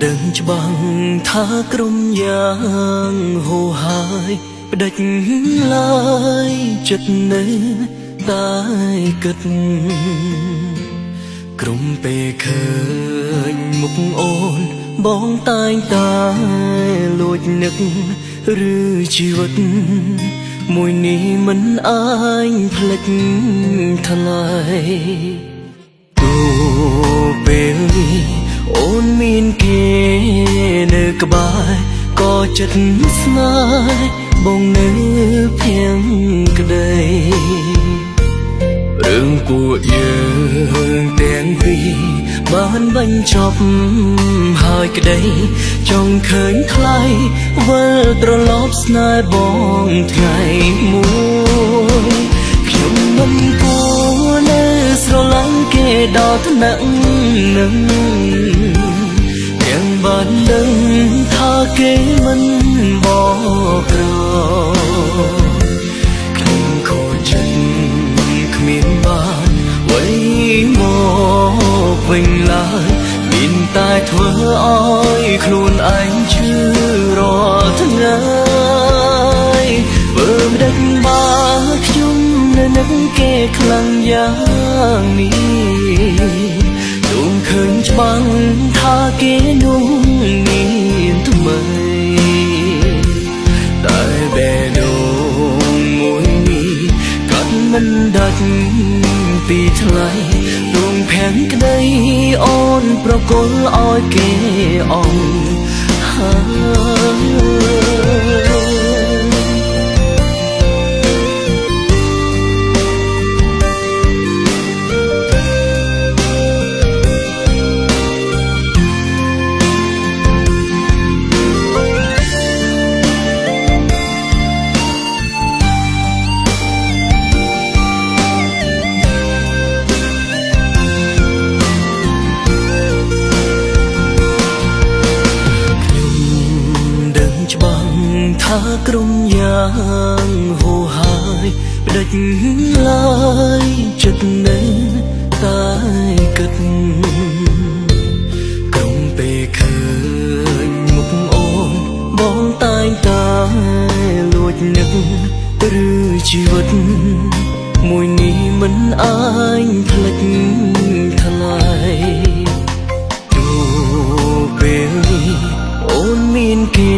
ដឹងច្បាស់ថាក្រុមយ៉ាងហូរហើយផ្ដាច់ឡើយចិត្តនៅតែគិតក្រុមពេលឃើញមុខអូនបងតែងតែលួចនឹកឬជីវិតមួយនេះមិនអាចផ្លេចថ្លៃទោះពេលនេះអូនមានគេនៅក្បែរក៏ចិត្តស្នេហ៍បងនៅភៀងក្តីរឿងពួកយើងទាំងពីរបានបញ្ចប់ហើយក្តីចង់ឃើញថ្លៃវិលត្រឡប់ស្នេហ៍បងថ្ងៃមួយខ្ញុំមិនគួរនៅស្រឡាញ់គេដល់ថ្នាក់នឹងទាំងបានដឹងថាគេមិនបក្រខ្ញុំខូចចិត្តគ្មានបានអ្វីមកវិញឡើយមានតែធ្វើឲ្យខ្លួនឯងឈឺរាល់ថ្ងៃបើមិនដឹងបានខ្ញុំនៅនឹងគេខ្លាំងយ៉ាងនេះទោះឃើញច្បាស់ថាគេនោះមានថ្មីតែបេះដូងមួយនេះកាត់មិនដាច់ពីថ្លៃដួងភាំងក្តីអូនប្រគល់ឲ្យគេអងថាក្រុមយ៉ាងហូរហើយផ្ដាច់ឡើយចិត្តនៅតែគិតក្រុមពេលឃើញមុខអូនបងតែងតែលួចនឹកឬជីវិតមួយនេះមិនអាចផ្លេចថ្លៃទោះពេលនេះអូនមានគេ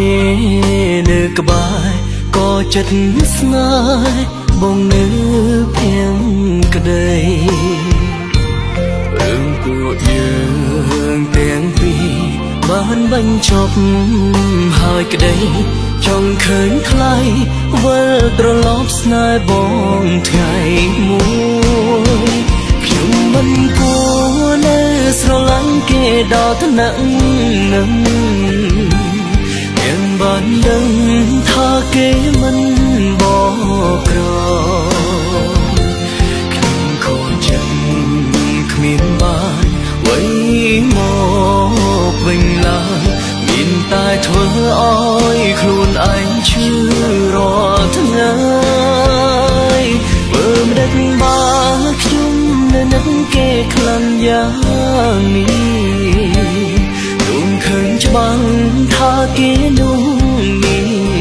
នៅក្បែរក៏ចិត្តស្នេហ៍បងនៅភៀងក្តីរឿងពួកយើងទាំងពីរបានបញ្ចប់ហើយក្តីចង់ឃើញថ្លៃវិលត្រឡប់ស្នេហ៍បងថ្ងៃមួយខ្ញុំមិនគួរនៅស្រឡាញ់គេដល់ថ្នាក់នឹងยังបានដឹងថាគេមិនបក្រខ្ញុំខូចចិត្តគ្មានបានអ្វីមកវិញឡើយមានតែធ្វើឲ្យខ្លួនឯងឈឺរាល់ថ្ងៃបើមិនដឹងបានខ្ញុំនៅនឹងគេខ្លាំងយ៉ាងនេះទោះឃើញច្បាស់ថាគេនោះមា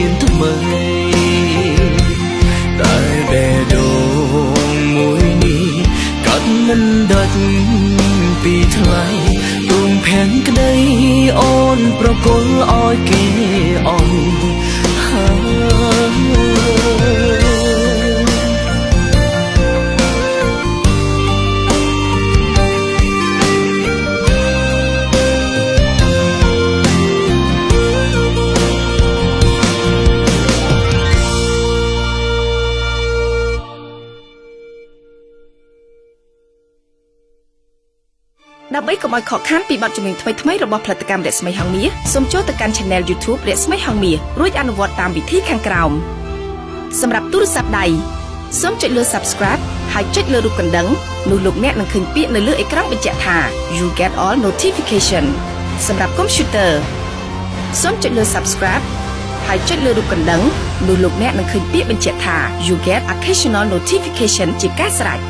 នថ្មីតែបេះដូងមួយនេះកាត់មិនដាច់ពីថ្លៃដួងភាំងក្តីអូនប្រគល់ឲ្យគេអងដើម្បីកុំឲ្យខកខានពីបទចម្រៀងថ្មីៗរបស់ផលិតកម្មរស្មីហងមាសសូមចូលទៅកាន់ Channel YouTube រស្មីហងមាសរួចអនុវត្តតាមវិធីខាងក្រោមសម្រាប់ទូរស័ព្ទដៃសូមចុចលើ Subscribe ហើយចុចលើរូបកណ្ដឹងនោះលោកអ្នកនឹងឃើញពាក្យនៅលើអេក្រង់បញ្ជាក់ថា You get all notification សម្រាប់ Computer សូមចុចលើ Subscribe ហើយចុចលើរូបកណ្ដឹងនោះលោកអ្នកនឹងឃើញពាក្យបញ្ជាក់ថា You get occasional notification ជាការស្រេច